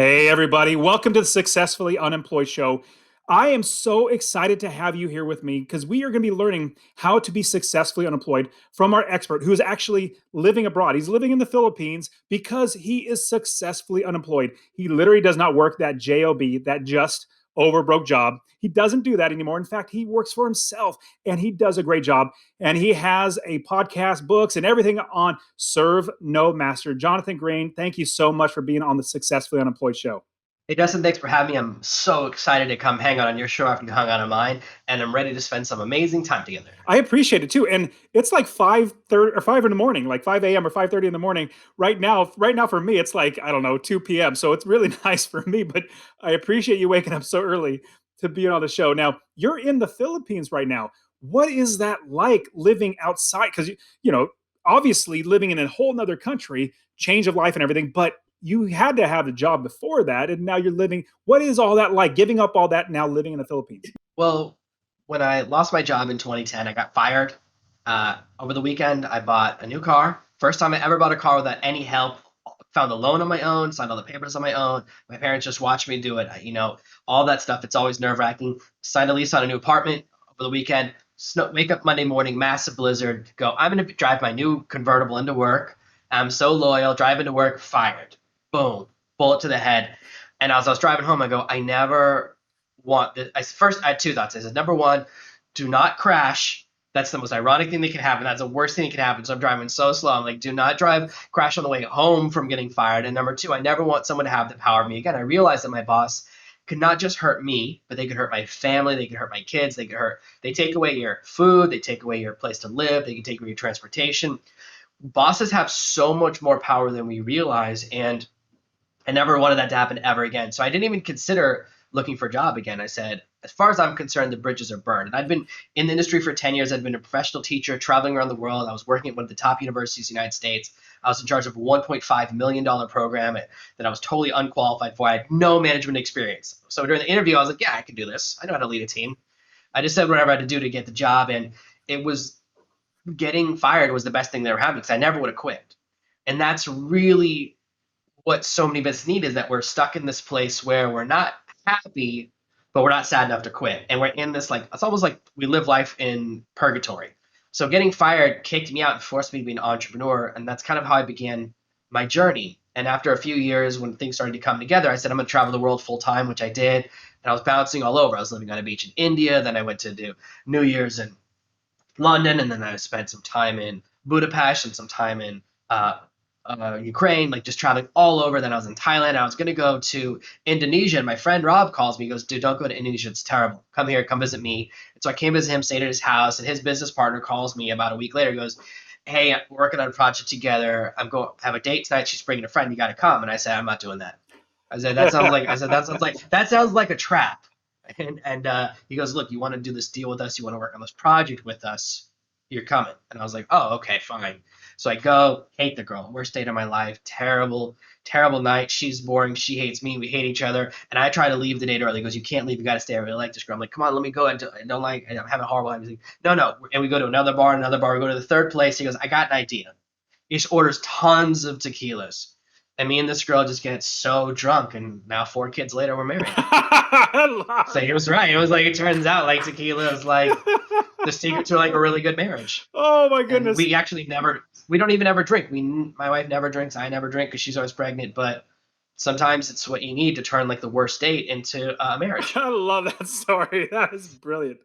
Hey, everybody. Welcome to the Successfully Unemployed Show. I am so excited to have you here with me because we are going to be learning how to be successfully unemployed from our expert who is actually living abroad. He's living in the Philippines because he is successfully unemployed. He literally does not work that job, that just over broke job. He doesn't do that anymore. In fact, he works for himself and he does a great job. And he has a podcast, books, and everything on Serve No Master. Jonathan Green, thank you so much for being on the Successfully Unemployed Show. Hey Dustin, thanks for having me. I'm so excited to come hang out on your show after you hung out on mine, and I'm ready to spend some amazing time together. I appreciate it too. And it's like 5:30 or 5 in the morning, like 5 a.m. or 5:30 in the morning. Right now for me, it's like, I don't know, 2 p.m. So it's really nice for me, but I appreciate you waking up so early to be on the show. Now, you're in the Philippines right now. What is that like living outside? Because obviously living in a whole nother country, change of life and everything, but you had to have a job before that, and now you're living. What is all that like? Giving up all that now living in the Philippines? Well, when I lost my job in 2010, I got fired. Over the weekend, I bought a new car. First time I ever bought a car without any help. Found a loan on my own, signed all the papers on my own. My parents just watched me do it. All that stuff. It's always nerve-wracking. Signed a lease on a new apartment over the weekend. Wake up Monday morning, massive blizzard. Go, I'm going to drive my new convertible into work. I'm so loyal. Driving to work, fired. Boom, bullet to the head. And as I was driving home, I go, I never want this. I had two thoughts. I said, number one, do not crash. That's the most ironic thing that could happen. That's the worst thing that could happen. So I'm driving so slow. I'm like, do not crash on the way home from getting fired. And number two, I never want someone to have the power of me. Again, I realized that my boss could not just hurt me, but they could hurt my family. They could hurt my kids. They take away your food. They take away your place to live. They can take away your transportation. Bosses have so much more power than we realize. And I never wanted that to happen ever again. So I didn't even consider looking for a job again. I said, as far as I'm concerned, the bridges are burned. And I'd been in the industry for 10 years. I'd been a professional teacher, traveling around the world. I was working at one of the top universities in the United States. I was in charge of a $1.5 million program that I was totally unqualified for. I had no management experience. So during the interview, I was like, yeah, I can do this. I know how to lead a team. I just said whatever I had to do to get the job. And it was getting fired was the best thing that ever happened because I never would have quit. And that's really what so many of us need, is that we're stuck in this place where we're not happy, but we're not sad enough to quit. And we're in this, like, it's almost like we live life in purgatory. So getting fired kicked me out and forced me to be an entrepreneur. And that's kind of how I began my journey. And after a few years, when things started to come together, I said, I'm going to travel the world full time, which I did. And I was bouncing all over. I was living on a beach in India. Then I went to do New Year's in London. And then I spent some time in Budapest and some time in Ukraine, like just traveling all over. Then I was in Thailand. I was going to go to Indonesia. And my friend Rob calls me. He goes, dude, don't go to Indonesia. It's terrible. Come here. Come visit me. And so I came visit him, stayed at his house. And his business partner calls me about a week later. He goes, hey, we're working on a project together. I'm going to have a date tonight. She's bringing a friend. You got to come. And I said, I'm not doing that. That sounds like a trap. And he goes, look, you want to do this deal with us? You want to work on this project with us? You're coming. And I was like, oh, okay, fine. So I go, hate the girl, worst date of my life, terrible, terrible night. She's boring. She hates me. We hate each other. And I try to leave the date early. He goes, you can't leave. You got to stay. I really like this girl. I'm like, come on, let me go. I don't like, I'm having a horrible time. He's like, no, no. And we go to another bar. We go to the third place. He goes, I got an idea. He just orders tons of tequilas. And me and this girl just get so drunk. And now 4 kids later, we're married. So he was right. It was like, it turns out like tequila is like the secret to like a really good marriage. Oh my And goodness. we don't even ever drink. My wife never drinks. I never drink because she's always pregnant. But sometimes it's what you need to turn like the worst date into a marriage. I love that story. That is brilliant.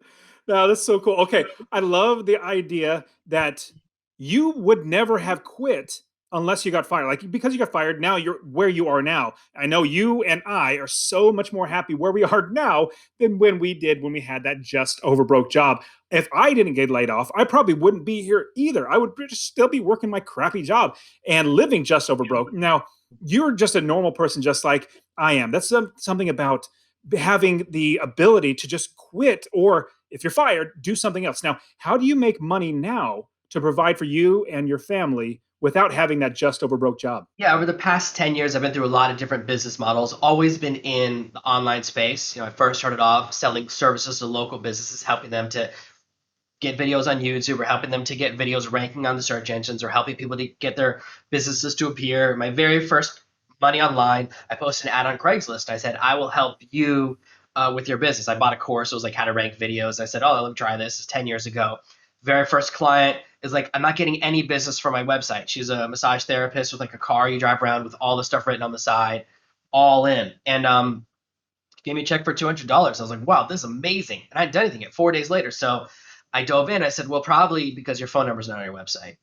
No, that's so cool. Okay. I love the idea that you would never have quit unless you got fired. Like, because you got fired, now you're where you are now. I know you and I are so much more happy where we are now than when we had that just over broke job. If I didn't get laid off, I probably wouldn't be here either. I would just still be working my crappy job and living just over broke. Now, you're just a normal person, just like I am. That's something about having the ability to just quit, or if you're fired, do something else. Now, how do you make money now to provide for you and your family without having that just over broke job? Yeah, over the past 10 years, I've been through a lot of different business models, always been in the online space. I first started off selling services to local businesses, helping them to get videos on YouTube, or helping them to get videos ranking on the search engines, or helping people to get their businesses to appear. My very first money online. I posted an ad on Craigslist. I said, I will help you with your business. I bought a course. It was like how to rank videos. I said, oh, let me try this. It's 10 years ago. Very first client is like, I'm not getting any business from my website. She's a massage therapist with like a car you drive around with all the stuff written on the side, all in. And gave me a check for $200. I was like, wow, this is amazing. And I hadn't done anything yet 4 days later. So I dove in. I said, well, probably because your phone number's not on your website.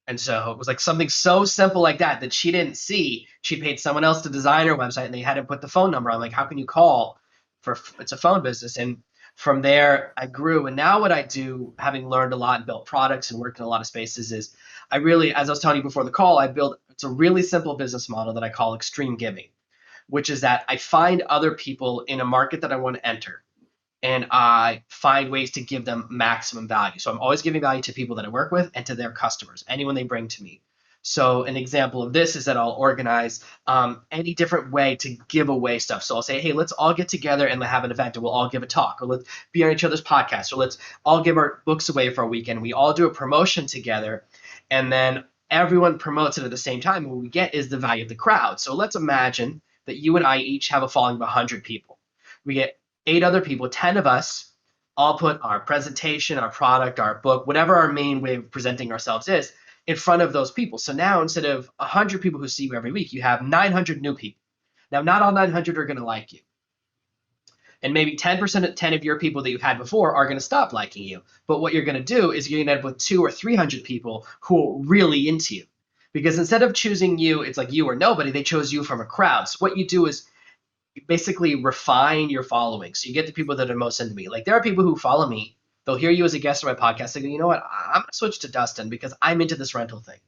And so it was like something so simple like that that she didn't see. She paid someone else to design her website and they had to put the phone number on. Like, how can you call for it's a phone business? And from there, I grew. And now what I do, having learned a lot and built products and worked in a lot of spaces, is I really, as I was telling you before the call, I build it's a really simple business model that I call extreme giving, which is that I find other people in a market that I want to enter and I find ways to give them maximum value. So I'm always giving value to people that I work with and to their customers, anyone they bring to me. So an example of this is that I'll organize any different way to give away stuff. So I'll say, hey, let's all get together and have an event, and we'll all give a talk, or let's be on each other's podcasts, or let's all give our books away for a weekend. We all do a promotion together, and then everyone promotes it at the same time. And what we get is the value of the crowd. So let's imagine that you and I each have a following of 100 people. We get 8 other people, 10 of us, all put our presentation, our product, our book, whatever our main way of presenting ourselves is, in front of those people. So now instead of 100 people who see you every week, you have 900 new people. Now, not all 900 are going to like you. And maybe 10% of 10 of your people that you had before are going to stop liking you. But what you're going to do is you're going to end up with 200 or 300 people who are really into you. Because instead of choosing you, it's like you or nobody, they chose you from a crowd. So what you do is you basically refine your following. So you get the people that are most into me. Like there are people who follow me. They'll hear you as a guest on my podcast. They go, you know what? I'm going to switch to Dustin because I'm into this rental thing.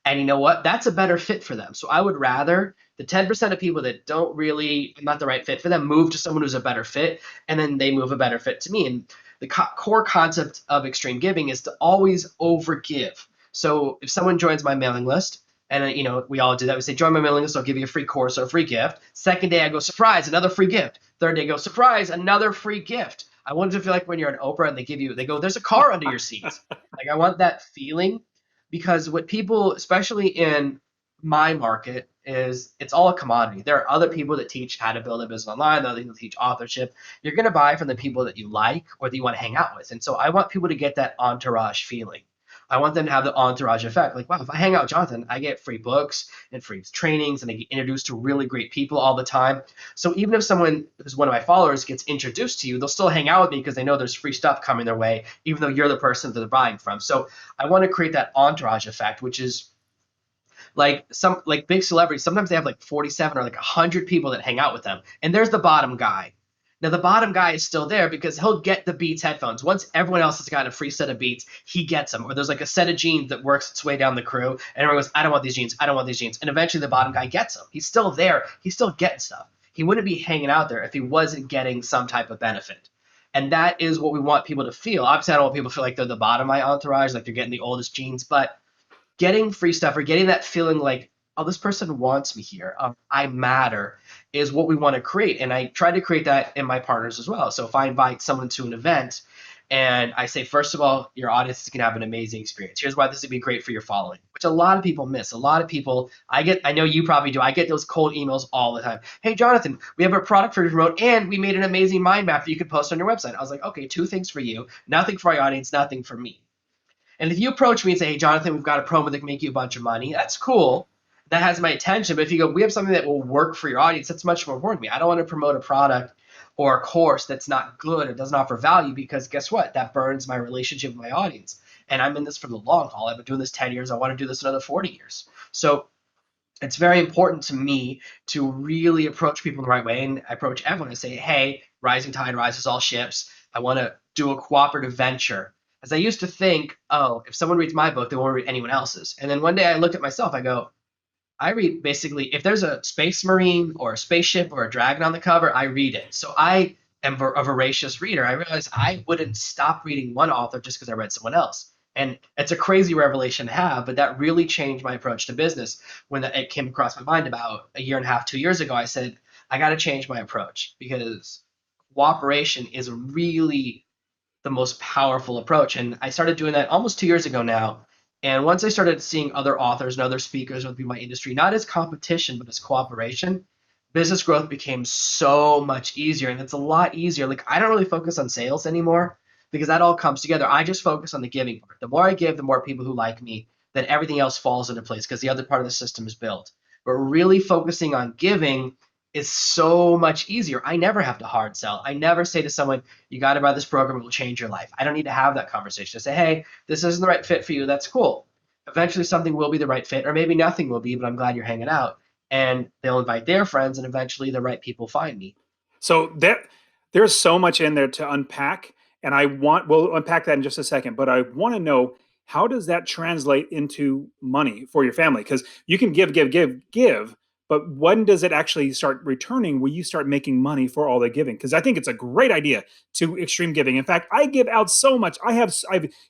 And you know what? That's a better fit for them. So I would rather the 10% of people that don't really, not the right fit for them, move to someone who's a better fit. And then they move a better fit to me. And the core concept of extreme giving is to always overgive. So if someone joins my mailing list, and we all do that. We say, join my mailing list, I'll give you a free course or a free gift. Second day, I go, surprise, another free gift. Third day, I go, surprise, another free gift. I want it to feel like when you're an Oprah and they go, there's a car under your seat. Like I want that feeling, because what people, especially in my market, is it's all a commodity. There are other people that teach how to build a business online. There are other people that teach authorship. You're going to buy from the people that you like or that you want to hang out with. And so I want people to get that entourage feeling. I want them to have the entourage effect. Like, wow, if I hang out with Jonathan, I get free books and free trainings and I get introduced to really great people all the time. So even if someone who's one of my followers gets introduced to you, they'll still hang out with me because they know there's free stuff coming their way, even though you're the person that they're buying from. So I want to create that entourage effect, which is like some like big celebrities. Sometimes they have like 47 or like 100 people that hang out with them. And there's the bottom guy. Now, the bottom guy is still there because he'll get the Beats headphones. Once everyone else has gotten a free set of Beats, he gets them. Or there's like a set of jeans that works its way down the crew, and everyone goes, I don't want these jeans. I don't want these jeans. And eventually the bottom guy gets them. He's still there. He's still getting stuff. He wouldn't be hanging out there if he wasn't getting some type of benefit. And that is what we want people to feel. Obviously, I don't want people to feel like they're the bottom of my entourage, like they're getting the oldest jeans, but getting free stuff or getting that feeling like, oh, this person wants me here, I matter, is what we want to create. And I try to create that in my partners as well. So if I invite someone to an event and I say, first of all, your audience is going to have an amazing experience. Here's why this would be great for your following, which a lot of people miss. A lot of people, I know you probably do. I get those cold emails all the time. Hey, Jonathan, we have a product for you to promote and we made an amazing mind map that you could post on your website. I was like, okay, 2 things for you, nothing for my audience, nothing for me. And if you approach me and say, hey, Jonathan, we've got a promo that can make you a bunch of money, that's cool. That has my attention. But if you go, we have something that will work for your audience, that's much more important to me. I don't want to promote a product or a course that's not good or doesn't offer value, because guess what? That burns my relationship with my audience. And I'm in this for the long haul. I've been doing this 10 years. I want to do this another 40 years. So it's very important to me to really approach people the right way. And I approach everyone and say, hey, rising tide rises all ships. I want to do a cooperative venture. As I used to think, oh, if someone reads my book, they won't read anyone else's. And then one day I looked at myself, I go, I read basically, if there's a space marine or a spaceship or a dragon on the cover, I read it. So I am a voracious reader. I realized I wouldn't stop reading one author just because I read someone else. And it's a crazy revelation to have, but that really changed my approach to business. When it came across my mind about a year and a half, 2 years ago, I said, I got to change my approach, because cooperation is really the most powerful approach. And I started doing that almost 2 years ago now. And once I started seeing other authors and other speakers within my industry, not as competition, but as cooperation, business growth became so much easier. And it's a lot easier. Like, I don't really focus on sales anymore because that all comes together. I just focus on the giving part. The more I give, the more people who like me, then everything else falls into place because the other part of the system is built. But really focusing on giving is so much easier. I never have to hard sell. I never say to someone, you got to buy this program, it will change your life. I don't need to have that conversation. I say, hey, this isn't the right fit for you. That's cool. Eventually, something will be the right fit, or maybe nothing will be, but I'm glad you're hanging out. And they'll invite their friends, and eventually the right people find me. So there's so much in there to unpack, and we'll unpack that in just a second. But I want to know, how does that translate into money for your family? Because you can give, give, give, give, but when does it actually start returning? Will you start making money for all the giving? Because I think it's a great idea to extreme giving. In fact, I give out so much. I have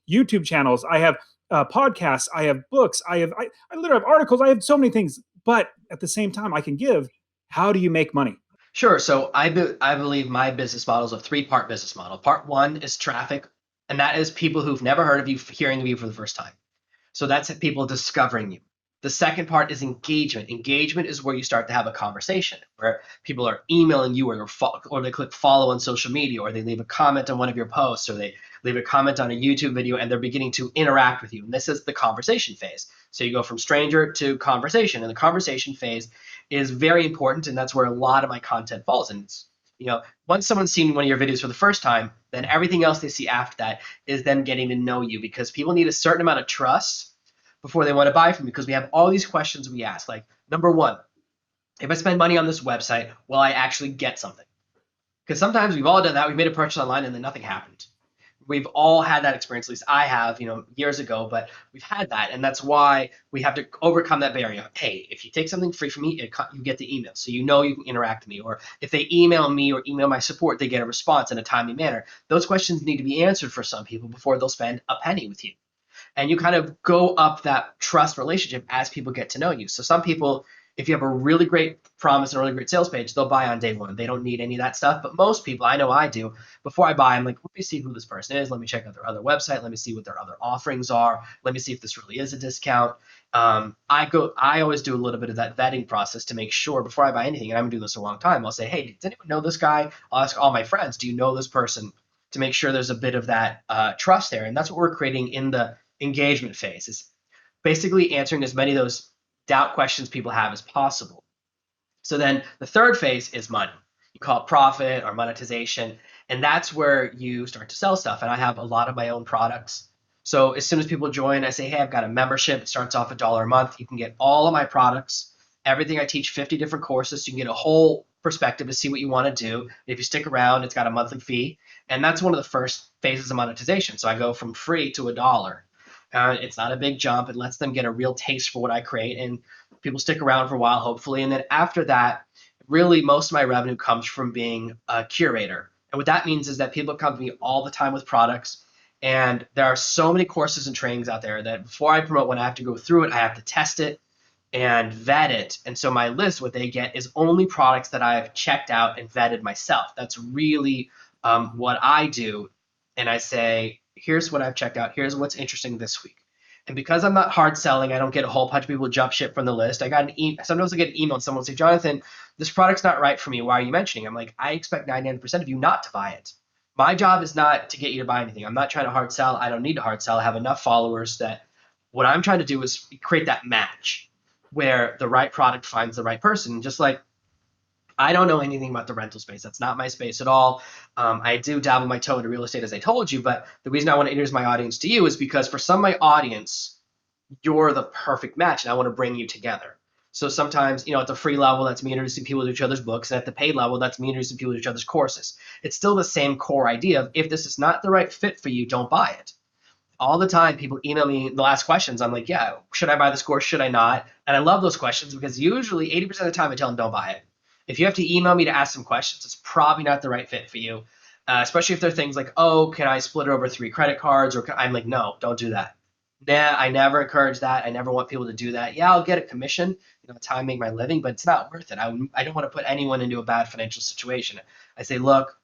YouTube channels, I have podcasts, I have books, I literally have articles, I have so many things. But at the same time, I can give. How do you make money? Sure. So I believe my business model is a three-part business model. Part one is traffic, and that is people who've never heard of you hearing of you for the first time. So that's people discovering you. The second part is engagement. Engagement is where you start to have a conversation, where people are emailing you, or they click follow on social media, or they leave a comment on one of your posts, or they leave a comment on a YouTube video, and they're beginning to interact with you. And this is the conversation phase. So you go from stranger to conversation, and the conversation phase is very important, and that's where a lot of my content falls. And it's, once someone's seen one of your videos for the first time, then everything else they see after that is them getting to know you, because people need a certain amount of trust before they want to buy from you, because we have all these questions we ask. Like, number one, if I spend money on this website, will I actually get something? Because sometimes we've all done that. We've made a purchase online and then nothing happened. We've all had that experience. At least I have, years ago, but we've had that. And that's why we have to overcome that barrier. Hey, if you take something free from me, you get the email. So you can interact with me. Or if they email me or email my support, they get a response in a timely manner. Those questions need to be answered for some people before they'll spend a penny with you. And you kind of go up that trust relationship as people get to know you. So some people, if you have a really great promise and a really great sales page, they'll buy on day one. They don't need any of that stuff. But most people, I know I do, before I buy, I'm like, let me see who this person is. Let me check out their other website. Let me see what their other offerings are. Let me see if this really is a discount. I always do a little bit of that vetting process to make sure before I buy anything, and I've been doing this a long time. I'll say, hey, does anyone know this guy? I'll ask all my friends, do you know this person? To make sure there's a bit of that trust there. And that's what we're creating in the engagement phase, is basically answering as many of those doubt questions people have as possible. So then the third phase is money. You call it profit or monetization. And that's where you start to sell stuff. And I have a lot of my own products. So as soon as people join, I say, hey, I've got a membership. It starts off $1 a month. You can get all of my products, everything I teach, 50 different courses. So you can get a whole perspective to see what you want to do. If you stick around, it's got a monthly fee. And that's one of the first phases of monetization. So I go from free to $1. It's not a big jump. It lets them get a real taste for what I create, and people stick around for a while, hopefully. And then after that, really most of my revenue comes from being a curator. And what that means is that people come to me all the time with products. And there are so many courses and trainings out there that before I promote one, I have to go through it. I have to test it and vet it. And so my list, what they get is only products that I've checked out and vetted myself. That's really what I do. And I say, here's what I've checked out. Here's what's interesting this week. And because I'm not hard selling, I don't get a whole bunch of people jump ship from the list. I got sometimes I get an email and someone will say, Jonathan, this product's not right for me. Why are you mentioning it? I'm like, I expect 99% of you not to buy it. My job is not to get you to buy anything. I'm not trying to hard sell. I don't need to hard sell. I have enough followers that what I'm trying to do is create that match where the right product finds the right person. Just like I don't know anything about the rental space. That's not my space at all. I do dabble my toe into real estate, as I told you, but the reason I want to introduce my audience to you is because for some of my audience, you're the perfect match, and I want to bring you together. So sometimes, at the free level, that's me introducing people to each other's books, and at the paid level, that's me introducing people to each other's courses. It's still the same core idea of if this is not the right fit for you, don't buy it. All the time people email me the last questions. I'm like, yeah, should I buy this course? Should I not? And I love those questions because usually 80% of the time I tell them don't buy it. If you have to email me to ask some questions, it's probably not the right fit for you. Especially if they're things like, oh, can I split it over 3 credit cards? I'm like, no, don't do that. Nah, I never encourage that. I never want people to do that. Yeah, I'll get a commission. That's how I make my living, but it's not worth it. I don't want to put anyone into a bad financial situation. I say, look,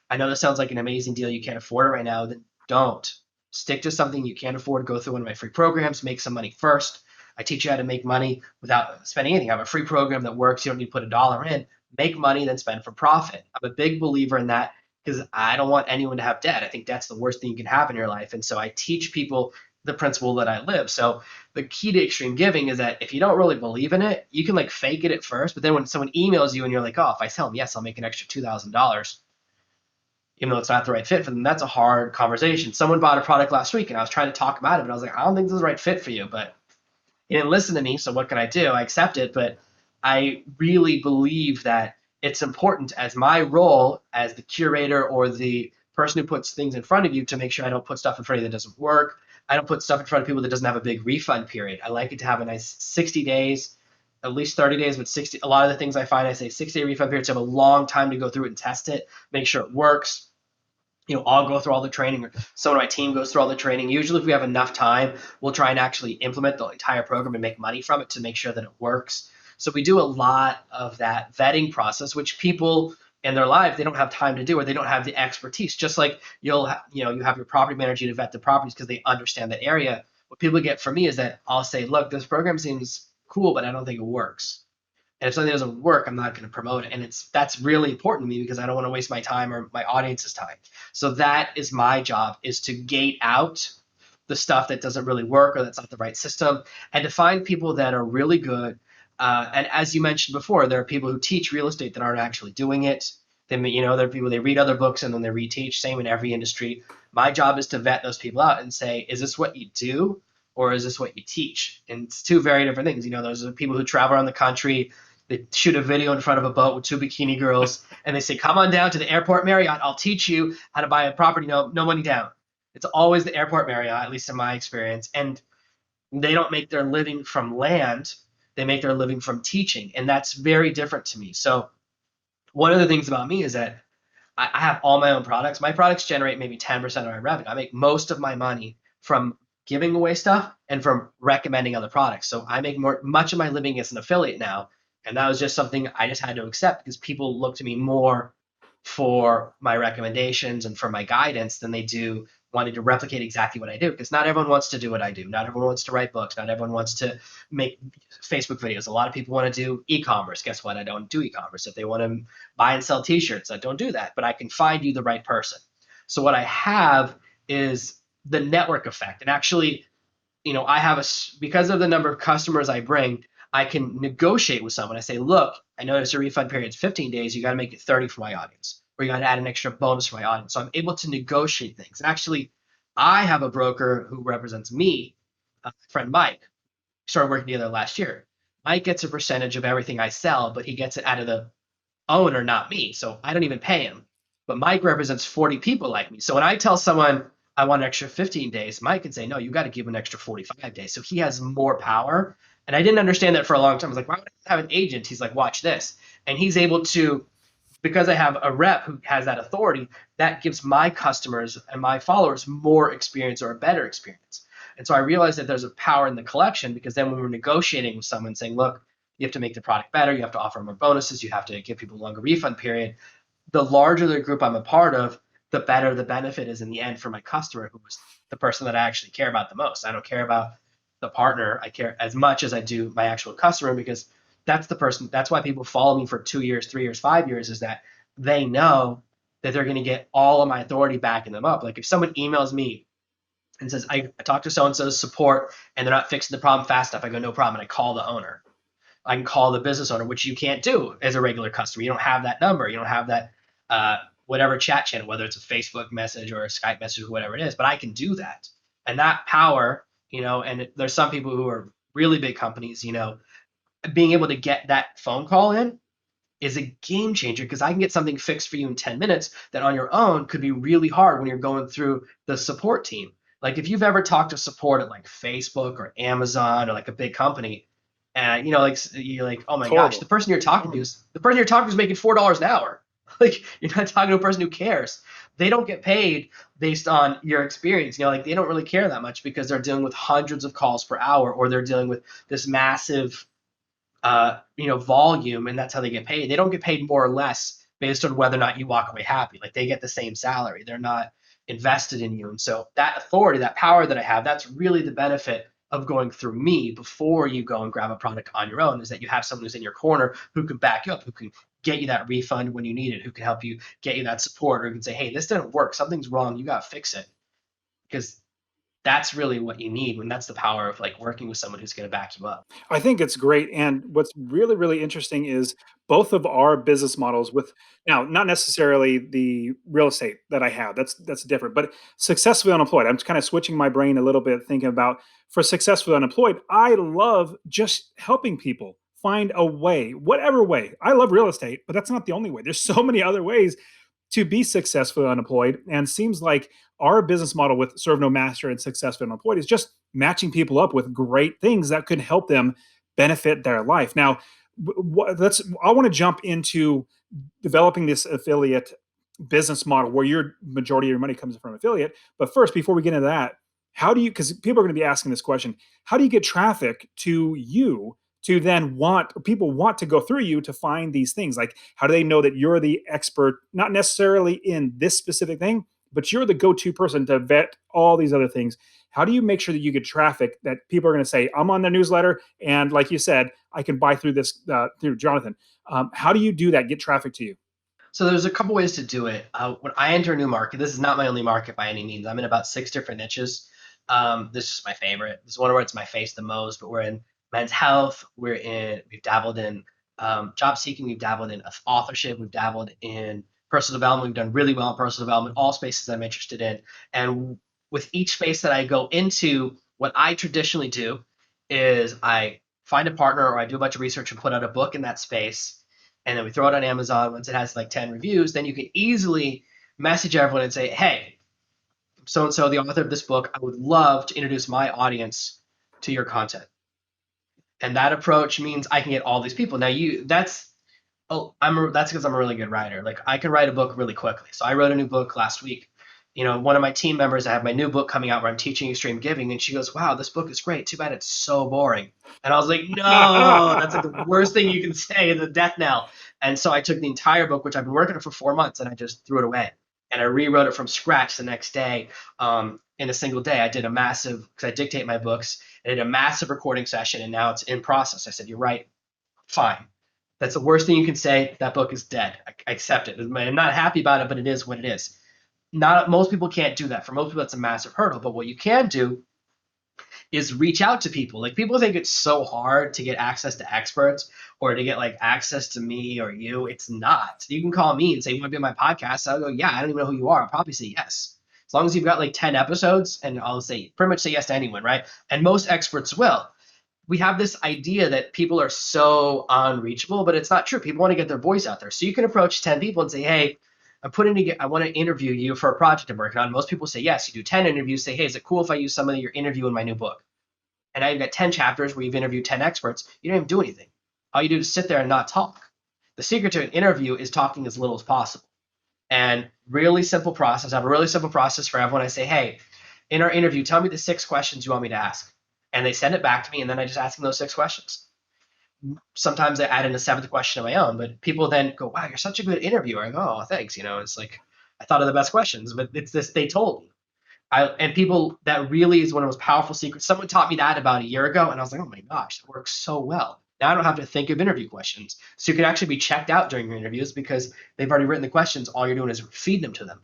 I know this sounds like an amazing deal. You can't afford it right now. Then don't. stick to something you can't afford. Go through one of my free programs, make some money first. I teach you how to make money without spending anything. I have a free program that works. You don't need to put a dollar in. Make money, then spend for profit. I'm a big believer in that because I don't want anyone to have debt. I think debt's the worst thing you can have in your life. And so I teach people the principle that I live. So the key to extreme giving is that if you don't really believe in it, you can like fake it at first, but then when someone emails you and you're like, oh, if I tell them yes, I'll make an extra $2,000, even though it's not the right fit for them, that's a hard conversation. Someone bought a product last week and I was trying to talk them out of it. I was like, I don't think this is the right fit for you, but he didn't listen to me. So what can I do? I accept it, but I really believe that it's important as my role as the curator or the person who puts things in front of you to make sure I don't put stuff in front of you that doesn't work. I don't put stuff in front of people that doesn't have a big refund period. I like it to have a nice 60 days, at least 30 days, but 60. A lot of the things I find, I say 60-day refund periods have a long time to go through it and test it, make sure it works. I'll go through all the training, or someone on my team goes through all the training. Usually, if we have enough time, we'll try and actually implement the entire program and make money from it to make sure that it works. So we do a lot of that vetting process, which people in their life, they don't have time to do, or they don't have the expertise. Just like you have your property manager to vet the properties because they understand the area. What people get from me is that I'll say, look, this program seems cool, but I don't think it works. And if something doesn't work, I'm not going to promote it. And that's really important to me because I don't want to waste my time or my audience's time. So that is my job, is to gate out the stuff that doesn't really work or that's not the right system, and to find people that are really good. And as you mentioned before, there are people who teach real estate that aren't actually doing it. There are people, they read other books and then they reteach. Same in every industry. My job is to vet those people out and say, is this what you do, or is this what you teach? And it's two very different things. Those are people who travel around the country. They shoot a video in front of a boat with two bikini girls, and they say, "Come on down to the airport Marriott. I'll teach you how to buy a property. No, no money down." It's always the airport Marriott, at least in my experience. And they don't make their living from land; they make their living from teaching, and that's very different to me. So one of the things about me is that I have all my own products. My products generate maybe 10% of my revenue. I make most of my money from giving away stuff and from recommending other products. So I make much of my living as an affiliate now. And that was just something I just had to accept because people look to me more for my recommendations and for my guidance than they do wanting to replicate exactly what I do. Because not everyone wants to do what I do. Not everyone wants to write books. Not everyone wants to make Facebook videos. A lot of people want to do e-commerce. Guess what? I don't do e-commerce. If they want to buy and sell t-shirts, I don't do that. But I can find you the right person. So what I have is the network effect. And actually, I have because of the number of customers I bring, I can negotiate with someone. I say, look, I notice your refund period is 15 days. You got to make it 30 for my audience, or you got to add an extra bonus for my audience. So I'm able to negotiate things. And actually, I have a broker who represents me, my friend Mike. We started working together last year. Mike gets a percentage of everything I sell, but he gets it out of the owner, not me. So I don't even pay him. But Mike represents 40 people like me. So when I tell someone I want an extra 15 days, Mike can say, no, you got to give him an extra 45 days. So he has more power. And I didn't understand that for a long time. I was like, why would I have an agent? He's like, watch this. And he's able to, because I have a rep who has that authority, that gives my customers and my followers more experience or a better experience. And so I realized that there's a power in the collection, because then when we're negotiating with someone saying, look, you have to make the product better, you have to offer more bonuses, you have to give people a longer refund period, the larger the group I'm a part of, the better the benefit is in the end for my customer, who is the person that I actually care about the most. I don't care about the partner. I care as much as I do my actual customer, because that's the person. That's why people follow me for 2 years, 3 years, 5 years, is that they know that they're going to get all of my authority backing them up. Like if someone emails me and says, I talked to so-and-so's support and they're not fixing the problem fast enough, I go, no problem. And I call the owner. I can call the business owner, which you can't do as a regular customer. You don't have that number. You don't have that whatever chat channel, whether it's a Facebook message or a Skype message or whatever it is. But I can do that, and that power, and there's some people who are really big companies, being able to get that phone call in is a game changer, because I can get something fixed for you in 10 minutes that on your own could be really hard when you're going through the support team. Like if you've ever talked to support at like Facebook or Amazon or like a big company, and like you're like, oh my It's gosh, the horrible. person you're talking to is making $4 an hour. Like you're not talking to a person who cares. They don't get paid based on your experience. Like they don't really care that much because they're dealing with hundreds of calls per hour, or they're dealing with this massive volume, and that's how they get paid. They don't get paid more or less based on whether or not you walk away happy. Like they get the same salary. They're not invested in you. And so that authority, that power that I have, that's really the benefit of going through me before you go and grab a product on your own, is that you have someone who's in your corner who can back you up, who can get you that refund when you need it, who can help you get you that support, or can say, hey, this didn't work, something's wrong, you got to fix it. Because that's really what you need when that's the power of like working with someone who's going to back you up. I think it's great. And what's really, really interesting is both of our business models with now, not necessarily the real estate that I have. That's different, but successfully unemployed. I'm kind of switching my brain a little bit, thinking about for successfully unemployed. I love just helping people find a way, whatever way. I love real estate, but that's not the only way. There's so many other ways to be successfully unemployed. And seems like our business model with Serve No Master and Successfully Unemployed is just matching people up with great things that could help them benefit their life. Now, let's. I want to jump into developing this affiliate business model where your majority of your money comes from affiliate. But first, before we get into that, how do you? Because people are going to be asking this question: how do you get traffic to you to then want people want to go through you to find these things? Like, how do they know that you're the expert, not necessarily in this specific thing, but you're the go-to person to vet all these other things? How do you make sure that you get traffic that people are going to say, I'm on their newsletter, and like you said, I can buy through this through Jonathan? How do you do that? Get traffic to you? So there's a couple ways to do it. When I enter a new market, this is not my only market by any means. I'm in about 6 different niches. This is my favorite. This is one where it's my face the most, but we're in men's health. We've dabbled in job seeking. We've dabbled in authorship. We've dabbled in personal development. We've done really well in personal development, all spaces I'm interested in. And with each space that I go into, what I traditionally do is I find a partner or I do a bunch of research and put out a book in that space, and then we throw it on Amazon. Once it has like 10 reviews, then you can easily message everyone and say, hey, so and so, the author of this book, I would love to introduce my audience to your content. And that approach means I can get all these people. Now, that's because I'm a really good writer. Like I can write a book really quickly. So I wrote a new book last week. One of my team members, I have my new book coming out where I'm teaching extreme giving, and she goes, "Wow, this book is great. Too bad it's so boring." And I was like, "No, that's like the worst thing you can say, the death knell." And so I took the entire book, which I've been working on for 4 months, and I just threw it away. And I rewrote it from scratch the next day. In a single day, I did a massive, because I dictate my books, I did a massive recording session, and now it's in process. I said, "You're right, fine. That's the worst thing you can say. That book is dead. I accept it. I'm not happy about it, but it is what it is." Not most people can't do that. For most people, that's a massive hurdle. But what you can do is reach out to people. Like people think it's so hard to get access to experts or to get like access to me or you. It's not. You can call me and say, "You want to be on my podcast?" I'll go, "Yeah, I don't even know who you are." I'll probably say yes. As long as you've got like 10 episodes, and I'll say pretty much say yes to anyone, right? And most experts will. We have this idea that people are so unreachable, but it's not true. People want to get their voice out there. So you can approach 10 people and say, "Hey, I want to interview you for a project I'm working on." Most people say yes. You do 10 interviews, say, "Hey, is it cool if I use some of your interview in my new book?" And now you've got 10 chapters where you've interviewed 10 experts. You don't even do anything. All you do is sit there and not talk. The secret to an interview is talking as little as possible. And really simple process. I have a really simple process for everyone. I say, "Hey, in our interview, tell me the 6 questions you want me to ask." And they send it back to me, and then I just ask them those 6 questions. Sometimes I add in a seventh question of my own, but people then go, "Wow, you're such a good interviewer." I go, "Oh, thanks." It's like I thought of the best questions, but it's this they told me. And people, that really is one of the most powerful secrets. Someone taught me that about a year ago, and I was like, "Oh my gosh, that works so well." Now I don't have to think of interview questions. So you can actually be checked out during your interviews because they've already written the questions. All you're doing is feed them to them.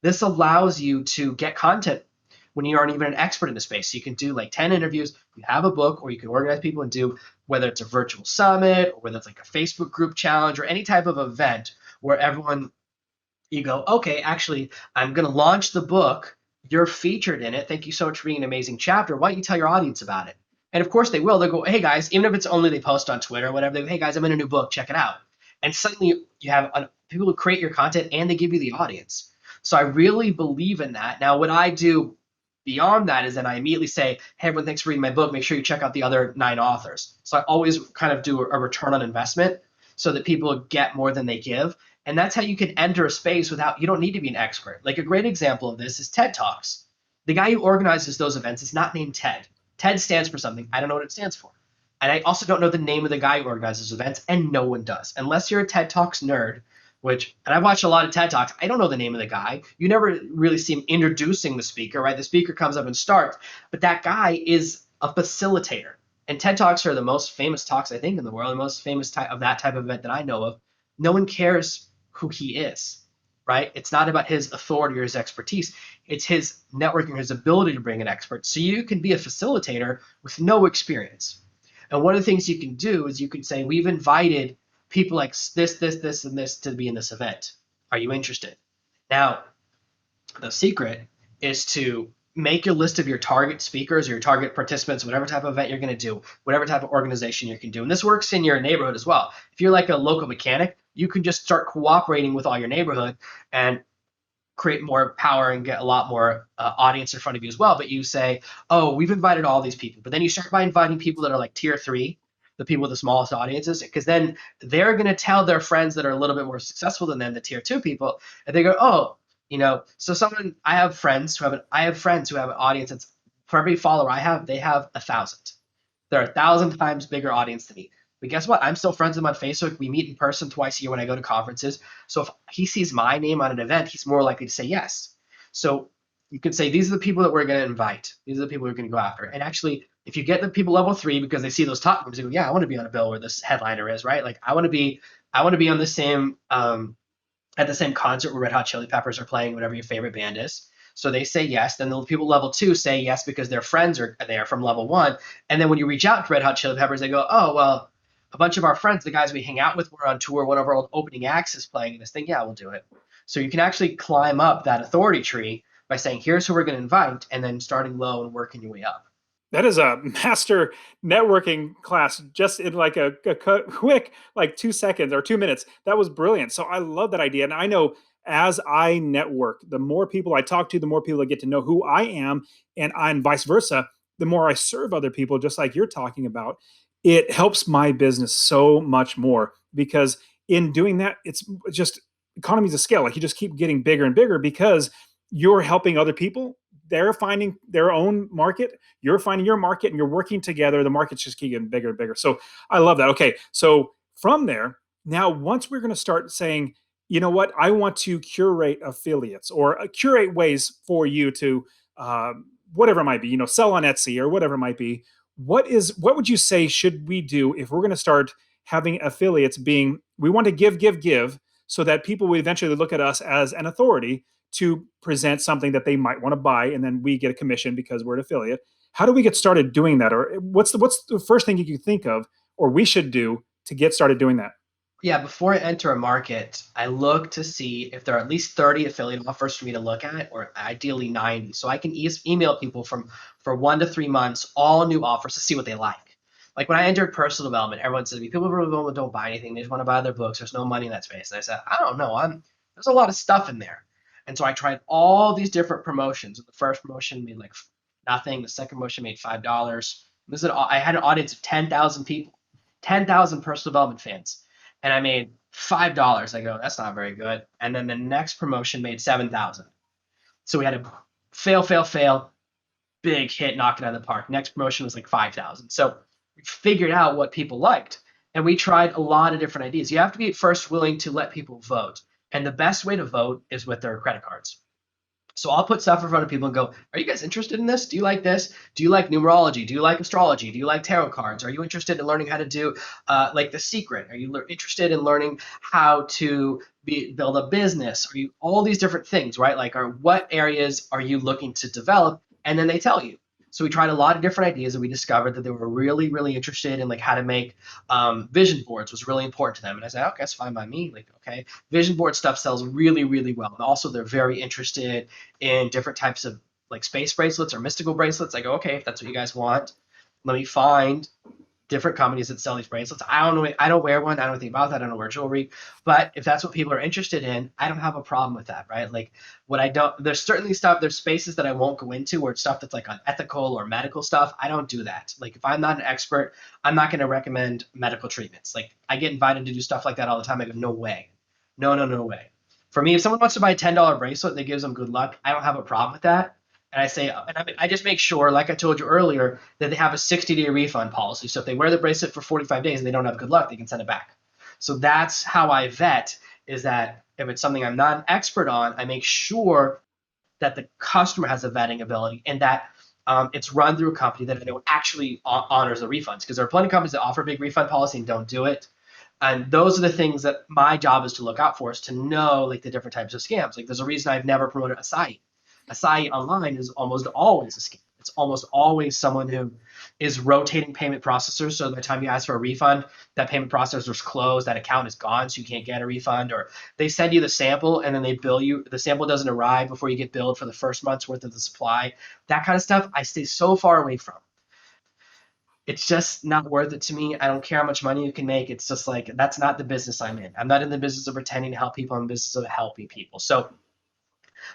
This allows you to get content when you aren't even an expert in the space. So you can do like 10 interviews, you have a book, or you can organize people and do, whether it's a virtual summit or whether it's like a Facebook group challenge or any type of event where everyone, you go, "Okay, actually, I'm going to launch the book. You're featured in it. Thank you so much for being an amazing chapter. Why don't you tell your audience about it?" And of course they will. They'll go, "Hey guys," even if it's only they post on Twitter or whatever, they go, "Hey guys, I'm in a new book. Check it out." And suddenly you have people who create your content and they give you the audience. So I really believe in that. Now, what I do beyond that is then I immediately say, "Hey, everyone, thanks for reading my book. Make sure you check out the other 9 authors." So I always kind of do a return on investment so that people get more than they give. And that's how you can enter a space without, you don't need to be an expert. Like a great example of this is TED Talks. The guy who organizes those events is not named Ted. TED stands for something. I don't know what it stands for. And I also don't know the name of the guy who organizes events, and no one does. Unless you're a TED Talks nerd, and I've watched a lot of TED Talks. I don't know the name of the guy. You never really see him introducing the speaker, right? The speaker comes up and starts, but that guy is a facilitator. And TED Talks are the most famous talks, I think, in the world, the most famous type of that type of event that I know of. No one cares who he is, right? It's not about his authority or his expertise. It's his networking, his ability to bring an expert. So you can be a facilitator with no experience. And one of the things you can do is you can say, we've invited people like this, and this to be in this event. Are you interested? Now, the secret is to make a list of your target speakers or your target participants, whatever type of event you're going to do, whatever type of organization you can do. And this works in your neighborhood as well. If you're like a local mechanic, you can just start cooperating with all your neighborhood and create more power and get a lot more audience in front of you as well. But you say, oh, we've invited all these people. But then you start by inviting people that are like tier three, the people with the smallest audiences, because then they're going to tell their friends that are a little bit more successful than them, the tier two people, and they go, oh, so someone, I have friends who have an audience that's, for every follower I have, they have 1,000. They're 1,000 times bigger audience than me. But guess what? I'm still friends with him on Facebook. We meet in person twice a year when I go to conferences. So if he sees my name on an event, he's more likely to say yes. So you can say, these are the people that we're going to invite. These are the people we're going to go after. And actually, if you get the people level 3 because they see those top names, they go, yeah, I want to be on a bill where this headliner is, right? Like I want to be on the same at the same concert where Red Hot Chili Peppers are playing, whatever your favorite band is. So they say yes. Then the people level 2 say yes because their friends are there from level 1. And then when you reach out to Red Hot Chili Peppers, they go, oh, well, a bunch of our friends, the guys we hang out with, were on tour. One of our old opening acts is playing this thing. Yeah, we'll do it. So you can actually climb up that authority tree by saying, here's who we're going to invite, and then starting low and working your way up. That is a master networking class just in like a quick, like 2 seconds or 2 minutes. That was brilliant. So I love that idea. And I know as I network, the more people I talk to, the more people I get to know who I am, and vice versa, the more I serve other people, just like you're talking about, it helps my business so much more because in doing that, it's just economies of scale. Like you just keep getting bigger and bigger because you're helping other people. They're finding their own market, you're finding your market, and you're working together. The market's just getting bigger and bigger. So I love that. Okay, so from there, now once we're going to start saying, you know what, I want to curate affiliates or curate ways for you to whatever it might be, sell on Etsy or whatever it might be. What would you say should we do if we're going to start having affiliates being, we want to give, so that people will eventually look at us as an authority to present something that they might want to buy, and then we get a commission because we're an affiliate. How do we get started doing that? Or what's the first thing you can think of, or we should do to get started doing that? Yeah, before I enter a market, I look to see if there are at least 30 affiliate offers for me to look at, or ideally 90. So I can email people for 1 to 3 months, all new offers to see what they like. Like when I entered personal development, everyone said to me, people in personal development don't buy anything. They just want to buy their books. There's no money in that space. And I said, I don't know. There's a lot of stuff in there. And so I tried all these different promotions. The first promotion made like nothing. The second promotion made $5. I had an audience of 10,000 people, 10,000 personal development fans, and I made $5. I go, that's not very good. And then the next promotion made 7,000. So we had a fail, big hit, knock it out of the park. Next promotion was like 5,000. So we figured out what people liked, and we tried a lot of different ideas. You have to be first willing to let people vote, and the best way to vote is with their credit cards. So I'll put stuff in front of people and go, are you guys interested in this? Do you like this? Do you like numerology? Do you like astrology? Do you like tarot cards? Are you interested in learning how to do like The Secret? Are you interested in learning how to build a business? Are you all these different things, right? Like, what areas are you looking to develop? And then they tell you. So we tried a lot of different ideas, and we discovered that they were really, really interested in like how to make vision boards was really important to them. And I said, okay, that's fine by me. Like, okay, vision board stuff sells really, really well. And also, they're very interested in different types of like space bracelets or mystical bracelets. I go, okay, if that's what you guys want, let me find different companies that sell these bracelets. I don't know. I don't wear one. I don't know anything about that. I don't wear jewelry. But if that's what people are interested in, I don't have a problem with that, right? Like what I don't, there's certainly stuff, there's spaces that I won't go into where it's stuff that's like unethical or medical stuff. I don't do that. Like if I'm not an expert, I'm not going to recommend medical treatments. Like I get invited to do stuff like that all the time. I go, no way. No way. For me, if someone wants to buy a $10 bracelet that gives them good luck, I don't have a problem with that. And I say, and I just make sure, like I told you earlier, that they have a 60-day refund policy. So if they wear the bracelet for 45 days and they don't have good luck, they can send it back. So that's how I vet. is that if it's something I'm not an expert on, I make sure that the customer has a vetting ability and that it's run through a company that I know actually honors the refunds. Because there are plenty of companies that offer a big refund policy and don't do it. And those are the things that my job is to look out for, is to know like the different types of scams. Like there's a reason I've never promoted a site. A site online is almost always a scam. It's almost always someone who is rotating payment processors. So by the time you ask for a refund, that payment processor is closed, that account is gone, so you can't get a refund. Or they send you the sample and then they bill you. The sample doesn't arrive before you get billed for the first month's worth of the supply. That kind of stuff I stay so far away from. It's just not worth it to me. I don't care how much money you can make. It's just like, that's not the business I'm in. I'm not in the business of pretending to help people. I'm in the business of helping people. So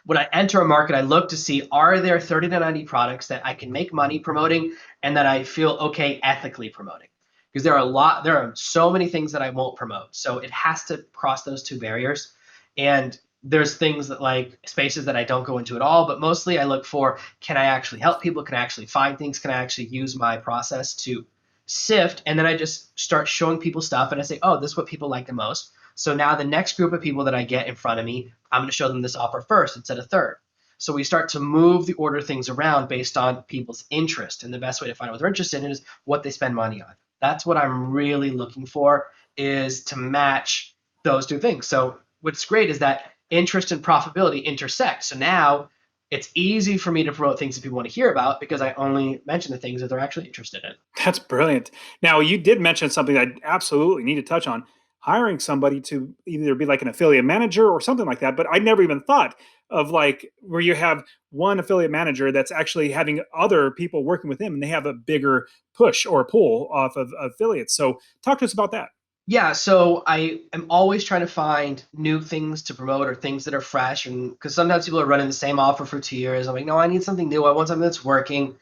when I enter a market, I look to see, are there 30 to 90 products that I can make money promoting and that I feel okay ethically promoting? Because there are so many things that I won't promote. So it has to cross those two barriers. And there's things that, like, spaces that I don't go into at all, but mostly I look for, can I actually help people? Can I actually find things? Can I actually use my process to sift? And then I just start showing people stuff and I say, oh, this is what people like the most. So now the next group of people that I get in front of me, I'm going to show them this offer first instead of third. So we start to move the order things around based on people's interest. And the best way to find out what they're interested in is what they spend money on. That's what I'm really looking for, is to match those two things. So what's great is that interest and profitability intersect. So now it's easy for me to promote things that people want to hear about because I only mention the things that they're actually interested in. That's brilliant. Now, you did mention something I absolutely need to touch on, hiring somebody to either be like an affiliate manager or something like that. But I never even thought of like where you have one affiliate manager that's actually having other people working with him and they have a bigger push or pull off of affiliates. So, talk to us about that. Yeah, so I am always trying to find new things to promote or things that are fresh. And because sometimes people are running the same offer for 2 years. I'm like, no, I need something new. I want something that's working.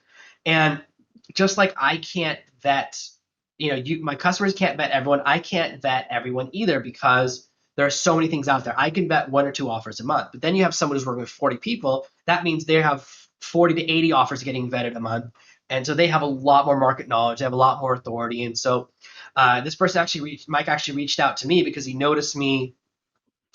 And just like I can't vet, my customers can't vet everyone. I can't vet everyone either because there are so many things out there. I can vet one or two offers a month. But then you have someone who's working with 40 people. That means they have 40 to 80 offers getting vetted a month. And so they have a lot more market knowledge. They have a lot more authority. And so this person Mike actually reached out to me because he noticed me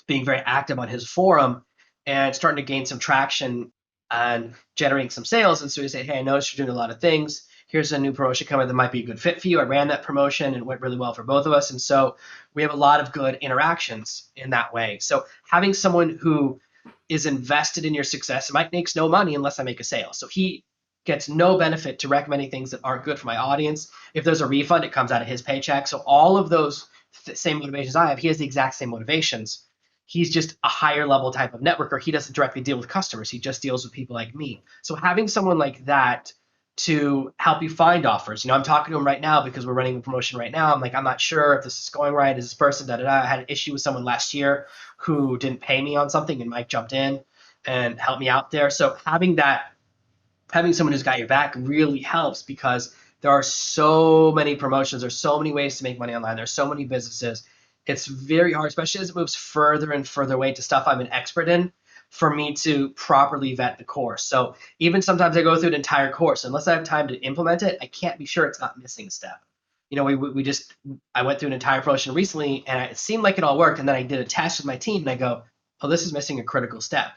being very active on his forum and starting to gain some traction and generating some sales. And so he said, hey, I noticed you're doing a lot of things. Here's a new promotion coming that might be a good fit for you. I ran that promotion and it went really well for both of us. And so we have a lot of good interactions in that way. So having someone who is invested in your success, Mike makes no money unless I make a sale. So he gets no benefit to recommending things that aren't good for my audience. If there's a refund, it comes out of his paycheck. So all of those same motivations I have, he has the exact same motivations. He's just a higher level type of networker. He doesn't directly deal with customers. He just deals with people like me. So having someone like that to help you find offers. I'm talking to him right now because we're running a promotion right now. I'm like, I'm not sure if this is going right. Is this person, da da da. I had an issue with someone last year who didn't pay me on something, and Mike jumped in and helped me out there. So having someone who's got your back really helps because there are so many promotions. There's so many ways to make money online. There's so many businesses. It's very hard, especially as it moves further and further away to stuff I'm an expert in, for me to properly vet the course. So even sometimes I go through an entire course. Unless I have time to implement it, I can't be sure it's not missing a step. I went through an entire promotion recently and it seemed like it all worked. And then I did a test with my team and I go, oh, this is missing a critical step.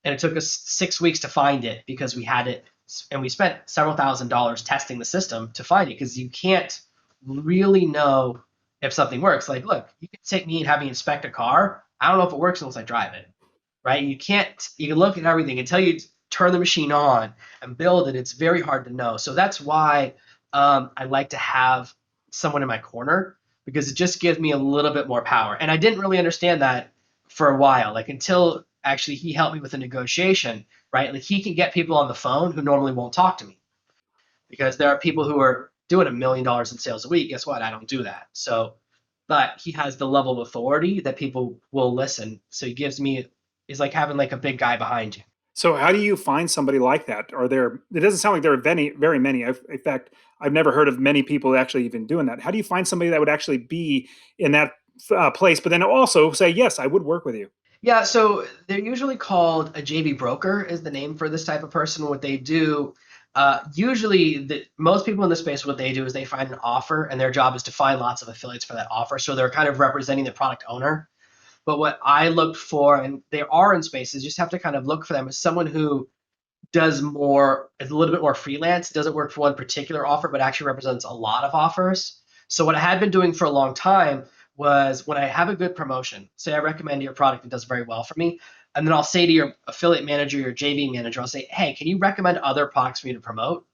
And it took us 6 weeks to find it because we had it, and we spent several $1,000s testing the system to find it because you can't really know if something works. Like, look, you can take me and have me inspect a car. I don't know if it works unless I drive it, right? You can look at everything until you turn the machine on and build it. It's very hard to know. So that's why I like to have someone in my corner, because it just gives me a little bit more power. And I didn't really understand that for a while, like until actually he helped me with a negotiation, right? Like he can get people on the phone who normally won't talk to me, because there are people who are doing $1 million in sales a week. Guess what? I don't do that. So, but he has the level of authority that people will listen. So he gives me, is like having like a big guy behind you. So, how do you find somebody like that? Are there? It doesn't sound like there are very many. In fact, I've never heard of many people actually even doing that. How do you find somebody that would actually be in that place, but then also say, "Yes, I would work with you." Yeah, so they're usually called a JV broker is the name for this type of person. What they do, most people in this space, what they do is they find an offer, and their job is to find lots of affiliates for that offer. So they're kind of representing the product owner. But what I looked for, and they are in spaces, you just have to kind of look for them, is someone who does more, is a little bit more freelance, doesn't work for one particular offer, but actually represents a lot of offers. So what I had been doing for a long time was when I have a good promotion, say I recommend your product, it does very well for me, and then I'll say to your affiliate manager, your JV manager, I'll say, hey, can you recommend other products for me to promote?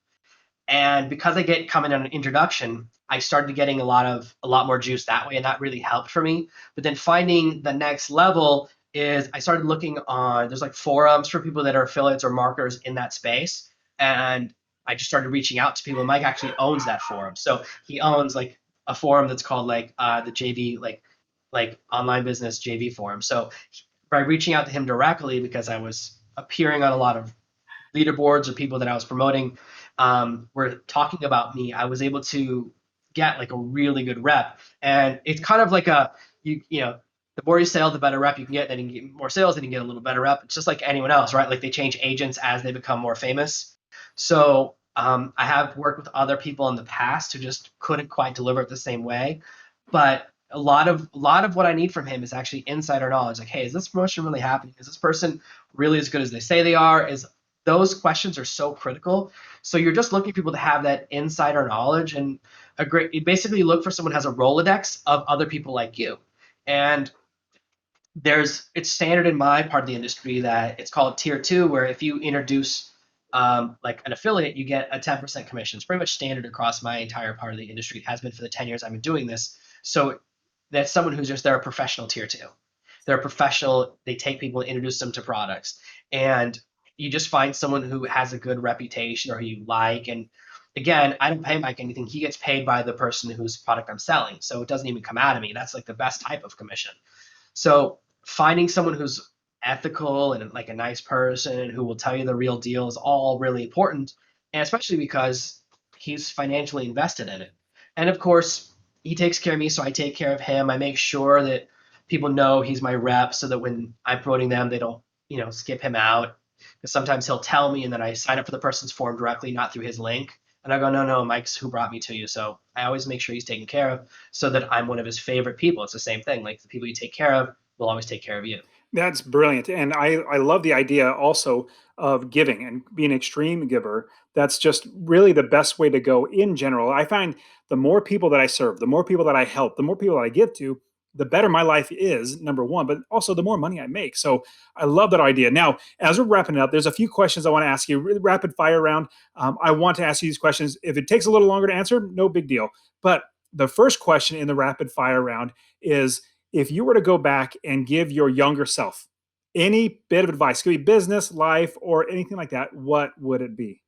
And because I get coming on an introduction, I started getting a lot more juice that way, and that really helped for me. But then finding the next level is I started looking on there's like forums for people that are affiliates or marketers in that space, and I just started reaching out to people. Mike actually owns that forum, so he owns like a forum that's called like the JV like online business JV forum. So by reaching out to him directly because I was appearing on a lot of leaderboards or people that I was promoting were talking about me, I was able to get like a really good rep. And it's kind of like you know, the more you sell, the better rep you can get. Then you can get more sales, then you can get a little better rep. It's just like anyone else, right? Like they change agents as they become more famous. So I have worked with other people in the past who just couldn't quite deliver it the same way. But a lot of what I need from him is actually insider knowledge. Like, hey, is this promotion really happening? Is this person really as good as they say they are? Is those questions are so critical. So you're just looking for people to have that insider knowledge and you basically look for someone who has a Rolodex of other people like you. And it's standard in my part of the industry that it's called tier two, where if you introduce like an affiliate, you get a 10% commission. It's pretty much standard across my entire part of the industry. It has been for the 10 years I've been doing this. So that's someone who's just they're a professional tier two. They're a professional. They take people and introduce them to products, and you just find someone who has a good reputation or who you like. And again, I don't pay Mike anything. He gets paid by the person whose product I'm selling, so it doesn't even come out of me. That's like the best type of commission. So finding someone who's ethical and like a nice person who will tell you the real deal is all really important, and especially because he's financially invested in it. And of course, he takes care of me, so I take care of him. I make sure that people know he's my rep, so that when I'm promoting them, they don't, skip him out. Because sometimes he'll tell me, and then I sign up for the person's form directly, not through his link. And I go, no, no, Mike's who brought me to you. So I always make sure he's taken care of so that I'm one of his favorite people. It's the same thing. Like the people you take care of will always take care of you. That's brilliant. And I love the idea also of giving and being an extreme giver. That's just really the best way to go in general. I find the more people that I serve, the more people that I help, the more people that I give to, the better my life is, number one, but also the more money I make. So I love that idea. Now, as we're wrapping it up, there's a few questions I want to ask you, rapid fire round. I want to ask you these questions. If it takes a little longer to answer, no big deal. But the first question in the rapid fire round is, if you were to go back and give your younger self any bit of advice, could be business, life, or anything like that, what would it be?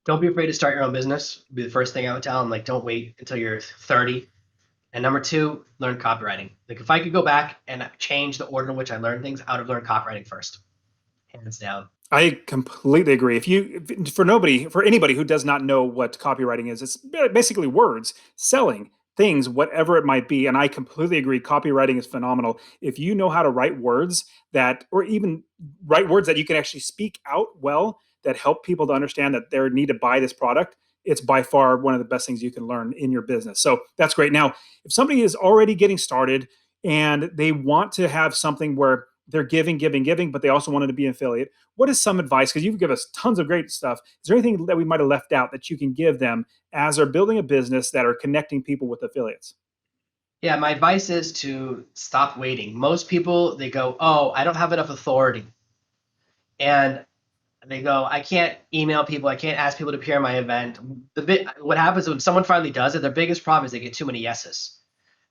Don't be afraid to start your own business. Would be the first thing I would tell them. Like, don't wait until you're 30. And number two, learn copywriting. Like, if I could go back and change the order in which I learn things, I would have learned copywriting first, hands down. I completely agree. For anybody who does not know what copywriting is, it's basically words, selling things, whatever it might be. And I completely agree. Copywriting is phenomenal. If you know how to write words or even write words that you can actually speak out well, that help people to understand that they need to buy this product, it's by far one of the best things you can learn in your business. So that's great. Now, if somebody is already getting started and they want to have something where they're giving, giving, giving, but they also wanted to be an affiliate, what is some advice? Because you've given us tons of great stuff. Is there anything that we might have left out that you can give them as they're building a business that are connecting people with affiliates? Yeah, my advice is to stop waiting. Most people, they go, oh, I don't have enough authority. And they go, I can't email people, I can't ask people to appear in my event. What happens when someone finally does it, their biggest problem is they get too many yeses.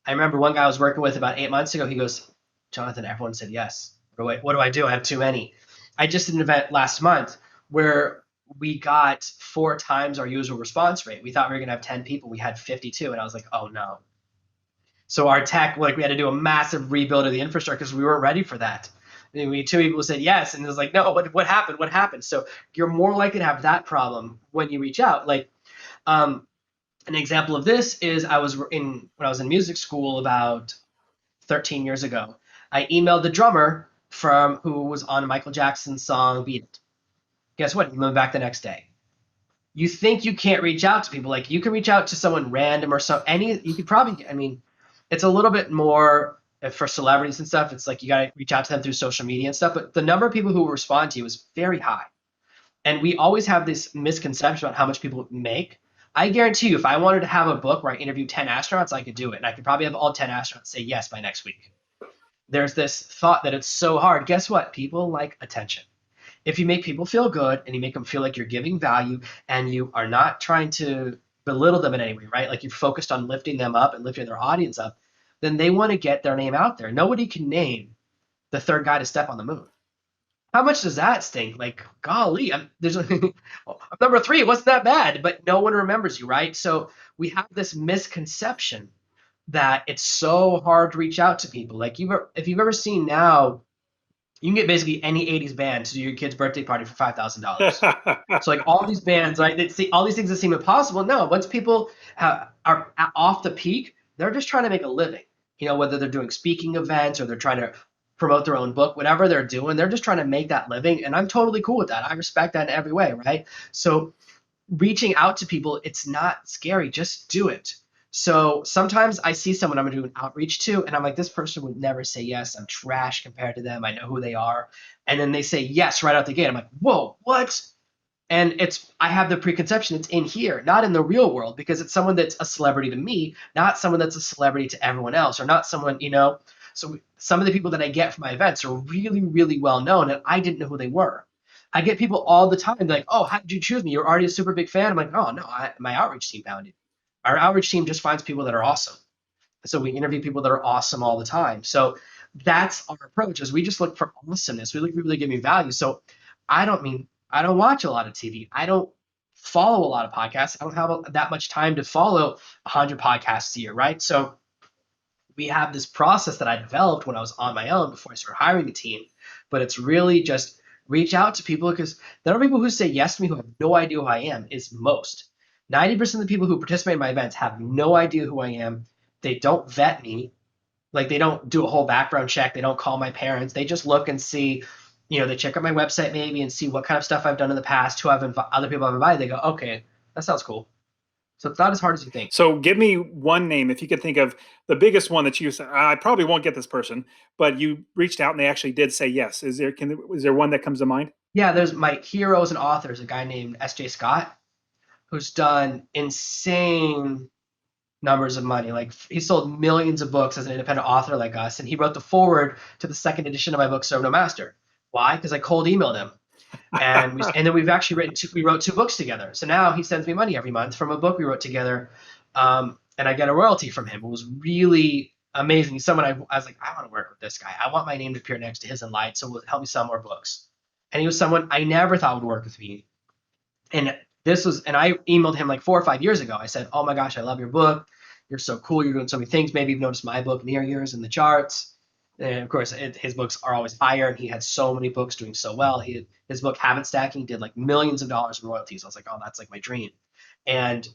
I remember one guy I was working with about 8 months ago. He goes, Jonathan, everyone said yes. What do I do? I have too many. I just did an event last month where we got 4 times our usual response rate. We thought we were going to have 10 people. We had 52. And I was like, oh no. So our tech, like we had to do a massive rebuild of the infrastructure because we weren't ready for that. And we had 2 people who said yes. And it was like, no, what happened? What happened? So you're more likely to have that problem when you reach out. Like, an example of this is when I was in music school about 13 years ago. I emailed the drummer from who was on Michael Jackson's song Beat It. Guess what? He moved back the next day. You think you can't reach out to people. Like you can reach out to someone random or so you could probably, I mean, it's a little bit more For celebrities and stuff, it's like you got to reach out to them through social media and stuff. But the number of people who respond to you is very high. And we always have this misconception about how much people make. I guarantee you, if I wanted to have a book where I interview 10 astronauts, I could do it. And I could probably have all 10 astronauts say yes by next week. There's this thought that it's so hard. Guess what? People like attention. If you make people feel good and you make them feel like you're giving value and you are not trying to belittle them in any way, right? Like you're focused on lifting them up and lifting their audience up, then they want to get their name out there. Nobody can name the third guy to step on the moon. How much does that stink? Like, golly, I'm number three. It wasn't that bad, but no one remembers you, right? So we have this misconception that it's so hard to reach out to people. Like, if you've ever seen now, you can get basically any '80s band to do your kid's birthday party for $5,000. So like all these bands, right? They see all these things that seem impossible. No, once people are off the peak, they're just trying to make a living. Whether they're doing speaking events or they're trying to promote their own book, whatever they're doing, they're just trying to make that living. And I'm totally cool with that. I respect that in every way, right? So reaching out to people, it's not scary. Just do it. So sometimes I see someone I'm going to do an outreach to, and I'm like, this person would never say yes. I'm trash compared to them. I know who they are. And then they say yes right out the gate. I'm like, whoa, what? And I have the preconception it's in here, not in the real world, because it's someone that's a celebrity to me, not someone that's a celebrity to everyone else, or not someone. So some of the people that I get from my events are really, really well known, and I didn't know who they were. I get people all the time like, oh, how did you choose me? You're already a super big fan. I'm like, oh no, my outreach team found you. Our outreach team just finds people that are awesome. So we interview people that are awesome all the time. So that's our approach is we just look for awesomeness. We look for people that give me value. So I don't watch a lot of TV. I don't follow a lot of podcasts. I don't have that much time to follow 100 podcasts a year, right? So we have this process that I developed when I was on my own before I started hiring a team. But it's really just reach out to people because there are people who say yes to me who have no idea who I am, is most. 90% of the people who participate in my events have no idea who I am. They don't vet me. Like they don't do a whole background check. They don't call my parents. They just look and see, they check out my website maybe and see what kind of stuff I've done in the past, other people I've invited. They go, okay, that sounds cool. So it's not as hard as you think. So give me one name if you could think of the biggest one that you said. I probably won't get this person, but you reached out and they actually did say yes. Is there one that comes to mind? Yeah, there's my heroes and authors, a guy named S.J. Scott, who's done insane numbers of money. Like he sold millions of books as an independent author like us, and he wrote the foreword to the second edition of my book, Serve No Master. Why? Because I cold emailed him, and then we've actually we wrote two books together. So now he sends me money every month from a book we wrote together, and I get a royalty from him. It was really amazing. He's someone I was like, I want to work with this guy. I want my name to appear next to his in Light, so it will help me sell more books. And he was someone I never thought would work with me. And I emailed him like 4 or 5 years ago. I said, "Oh my gosh, I love your book. You're so cool. You're doing so many things. Maybe you've noticed my book near yours in the charts." And of course, his books are always higher, and he had so many books doing so well. His book Habit Stacking did like millions of dollars in royalties. I was like, "Oh, that's like my dream." And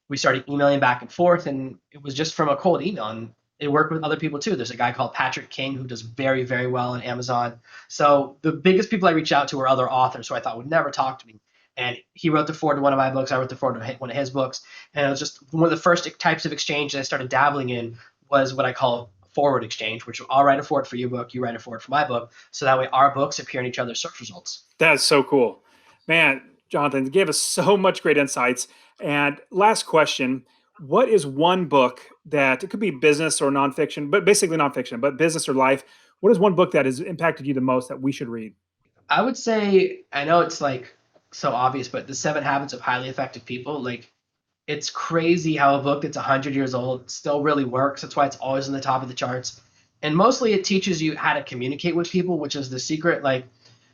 we started emailing back and forth, and it was just from a cold email. And it worked with other people too. There's a guy called Patrick King who does very, very well on Amazon. So the biggest people I reached out to were other authors who I thought would never talk to me. And he wrote the forward to one of my books. I wrote the forward to one of his books. And it was just one of the first types of exchange that I started dabbling in was what I call forward exchange, which I'll write a forward for your book, you write a forward for my book. So that way our books appear in each other's search results. That's so cool. Man, Jonathan, you gave us so much great insights. And last question, what is one book that it could be business or nonfiction, but basically nonfiction, but business or life? What is one book that has impacted you the most that we should read? I would say, I know it's like so obvious, but The 7 Habits of Highly Effective People, like it's crazy how a book that's 100 years old still really works. That's why it's always on the top of the charts. And mostly it teaches you how to communicate with people, which is the secret. Like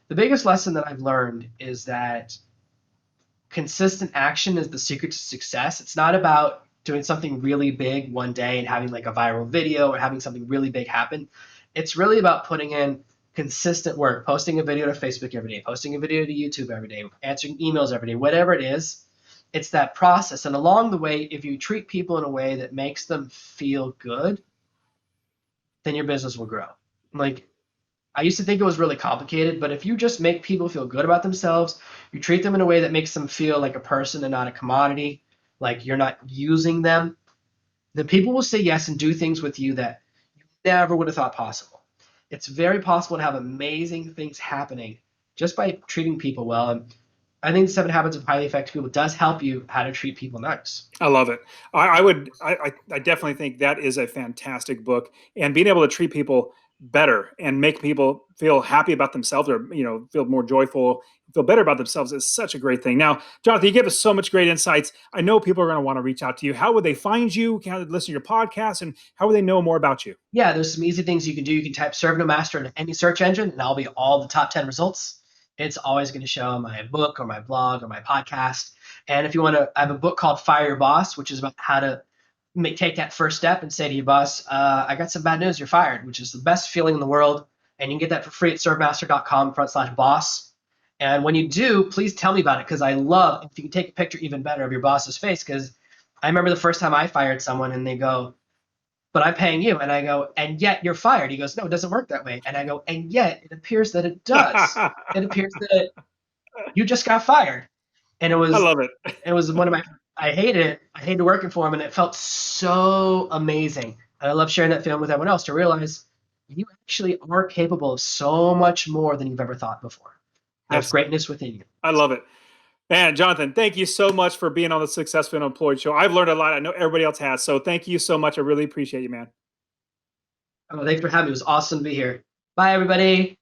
the biggest lesson that I've learned is that consistent action is the secret to success. It's not about doing something really big one day and having like a viral video or having something really big happen. It's really about putting in consistent work, posting a video to Facebook every day, posting a video to YouTube every day, answering emails every day, whatever it is. It's that process. And along the way, if you treat people in a way that makes them feel good, then your business will grow. Like I used to think it was really complicated, but if you just make people feel good about themselves, you treat them in a way that makes them feel like a person and not a commodity, like you're not using them, then people will say yes and do things with you that you never would have thought possible. It's very possible to have amazing things happening just by treating people well. And I think the 7 Habits of Highly Effective People does help you how to treat people nice. I love it. I definitely think that is a fantastic book, and being able to treat people better and make people feel happy about themselves, or feel more joyful, feel better about themselves, is such a great thing. Now, Jonathan, you give us so much great insights. I know people are going to want to reach out to you. How would they find you? Can they listen to your podcast, and how would they know more about you? Yeah, there's some easy things you can do. You can type Serve No Master into any search engine, and that'll be all the top 10 results. It's always going to show my book or my blog or my podcast. And if you want to, I have a book called Fire Your Boss, which is about how to take that first step and say to your boss, I got some bad news, you're fired, which is the best feeling in the world. And you can get that for free at servemaster.com/boss. And when you do, please tell me about it, because I love if you can take a picture, even better, of your boss's face. Because I remember the first time I fired someone and they go, but I'm paying you. And I go, and yet you're fired. He goes, no, it doesn't work that way. And I go, and yet it appears that it does. It appears that you just got fired. And I love it. it was one of my, I hated it. I hated working for him, and it felt so amazing. And I love sharing that feeling with everyone else, to realize you actually are capable of so much more than you've ever thought before. There's greatness within you. I love it. Man, Jonathan, thank you so much for being on the Successful Unemployed Show. I've learned a lot. I know everybody else has. So thank you so much. I really appreciate you, man. Oh, thanks for having me. It was awesome to be here. Bye, everybody.